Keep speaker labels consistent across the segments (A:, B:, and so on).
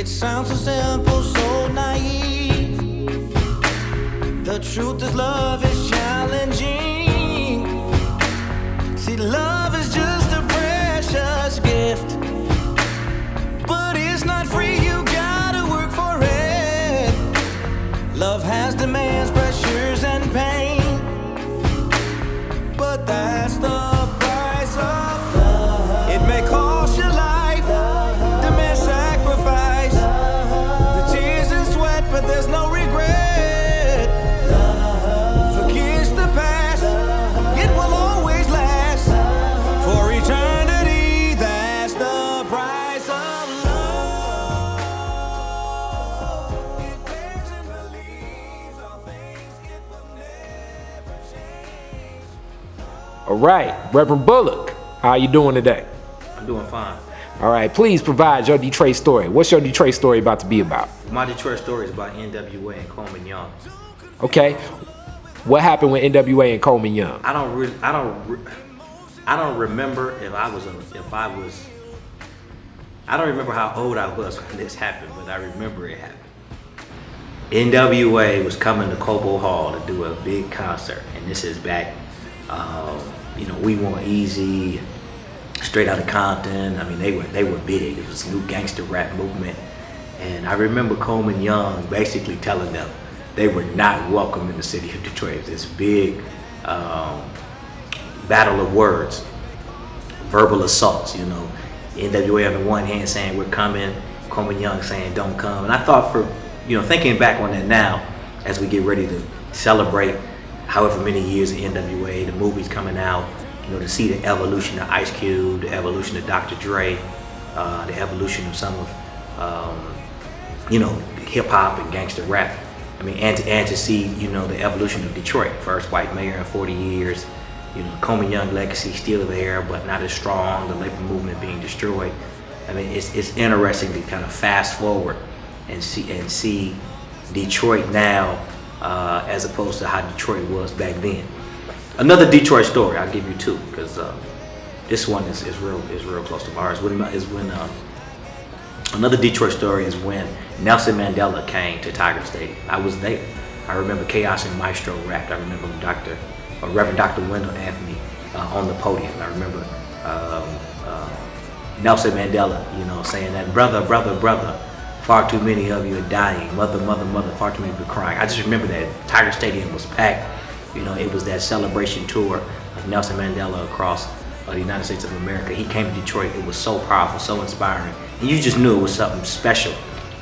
A: It sounds so simple, so naive. The truth is love is challenging. See, love is just a precious gift, but it's not free, you gotta work for it. Love has demands, pressures, and pain, but that's the price of love. It may cost your life, demand sacrifice, the tears and sweat, but there's no regret. Forgive the past, it will always last for eternity. That's the price of love. It bears and believes all things, it will never change.
B: All right, Reverend Bullock, how you doing today?
C: I'm doing fine.
B: All right, please provide your Detroit story. What's your Detroit story about to be about?
C: My Detroit story is about NWA and Coleman Young.
B: Okay, what happened with NWA and Coleman Young?
C: I don't remember I don't remember how old I was when this happened, but I remember it happened. NWA was coming to Cobo Hall to do a big concert, and this is back, We Want Easy, Straight Outta Compton. I mean, they were big. It was a new gangster rap movement, and I remember Coleman Young basically telling them they were not welcome in the city of Detroit. It was this big battle of words, verbal assaults. NWA on the one hand saying we're coming, Coleman Young saying don't come. And I thought thinking back on that now, as we get ready to celebrate however many years of NWA, the movies coming out, to see the evolution of Ice Cube, the evolution of Dr. Dre, the evolution of some of, hip hop and gangster rap. I mean, and to see, the evolution of Detroit, first white mayor in 40 years, Coleman Young legacy still there, but not as strong, the labor movement being destroyed. I mean, it's interesting to kind of fast forward and see Detroit now as opposed to how Detroit was back then. Another Detroit story, I'll give you two, because this one is real close to ours. Another Detroit story is when Nelson Mandela came to Tiger Stadium. I was there. I remember Chaos and Maestro rapped. I remember Reverend Dr. Wendell Anthony on the podium. I remember Nelson Mandela, saying that brother, far too many of you are dying. Mother, far too many of you are crying. I just remember that Tiger Stadium was packed. It was that celebration tour of Nelson Mandela across the United States of America. He came to Detroit. It was so powerful, so inspiring. And you just knew it was something special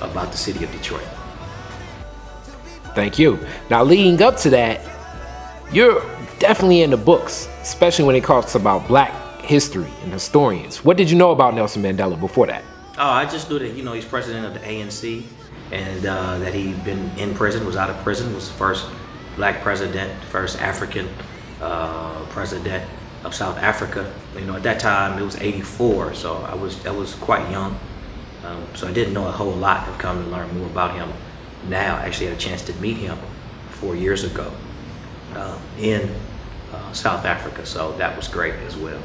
C: about the city of Detroit.
B: Thank you. Now, leading up to that, you're definitely in the books, especially when it talks about Black history and historians. What did you know about Nelson Mandela before that?
C: Oh, I just knew that, he's president of the ANC, and that he'd been in prison, was out of prison, was the first Black president, first African president of South Africa. At that time it was 84, so I was quite young. So I didn't know a whole lot. I've come to learn more about him now. I actually had a chance to meet him 4 years ago in South Africa, so that was great as well.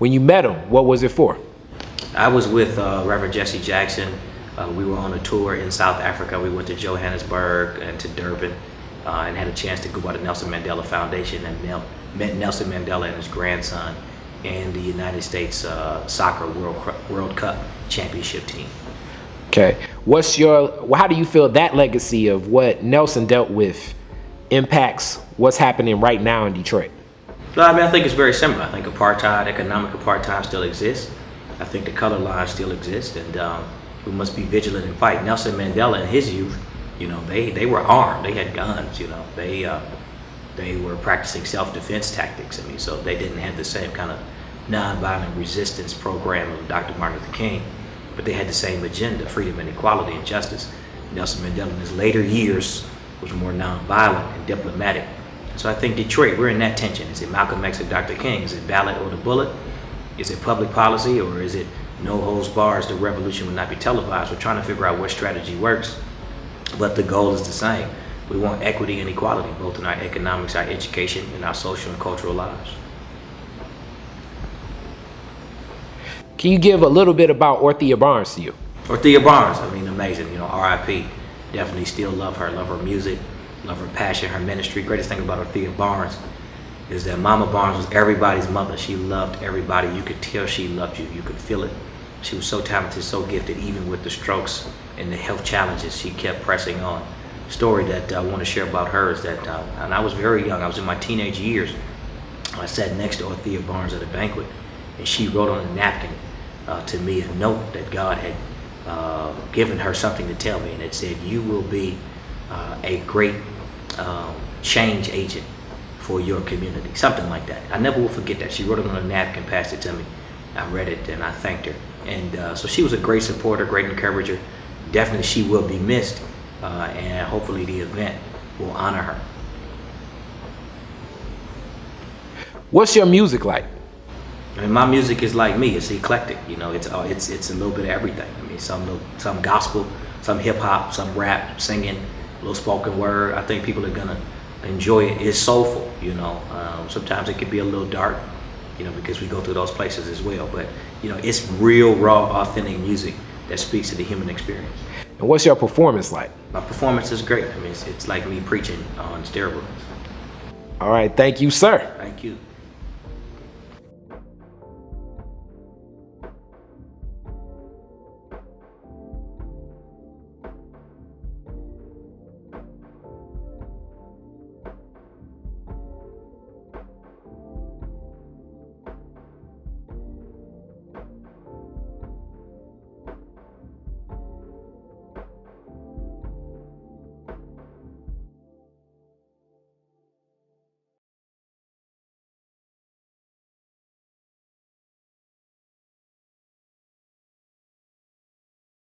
B: When you met him, what was it for?
C: I was with Reverend Jesse Jackson. We were on a tour in South Africa. We went to Johannesburg and to Durban and had a chance to go by the Nelson Mandela Foundation and met Nelson Mandela and his grandson and the United States Soccer World Cup championship team.
B: Okay, how do you feel that legacy of what Nelson dealt with impacts what's happening right now in Detroit?
C: So, I think it's very similar. I think economic apartheid still exists. I think the color lines still exist, and we must be vigilant and fight. Nelson Mandela in his youth, they were armed. They had guns. They were practicing self-defense tactics. So they didn't have the same kind of nonviolent resistance program of Dr. Martin Luther King, but they had the same agenda: freedom and equality and justice. Nelson Mandela in his later years was more nonviolent and diplomatic. So I think Detroit, we're in that tension. Is it Malcolm X or Dr. King? Is it ballot or the bullet? Is it public policy, or is it no holds bars, the revolution will not be televised? We're trying to figure out what strategy works, but the goal is the same. We want equity and equality, both in our economics, our education, and our social and cultural lives.
B: Can you give a little bit about Ortheia Barnes to you?
C: Ortheia Barnes, I mean, amazing. You know, R.I.P. Definitely still love her music, love her passion, her ministry. Greatest thing about Ortheia Barnes is that Mama Barnes was everybody's mother. She loved everybody. You could tell she loved you. You could feel it. She was so talented, so gifted, even with the strokes and the health challenges, she kept pressing on. Story that I want to share about her is that, and I was very young, I was in my teenage years. I sat next to Ortheia Barnes at a banquet, and she wrote on a napkin to me a note that God had given her something to tell me, and it said, "You will be a great change agent for your community," something like that. I never will forget that. She wrote it on a napkin, passed it to me. I read it and I thanked her. And so she was a great supporter, great encourager. Definitely she will be missed, and hopefully the event will honor her.
B: What's your music like?
C: I mean, my music is like me. It's eclectic. You know, it's a little bit of everything. I mean, some gospel, some hip hop, some rap, singing, a little spoken word. I think people are gonna enjoy it. It's soulful. You know, sometimes it can be a little dark, you know, because we go through those places as well. But you know, it's real, raw, authentic music that speaks to the human experience.
B: And what's your performance like?
C: My performance is great. I mean, it's like me preaching on steroids.
B: All right, thank you, sir.
C: Thank you.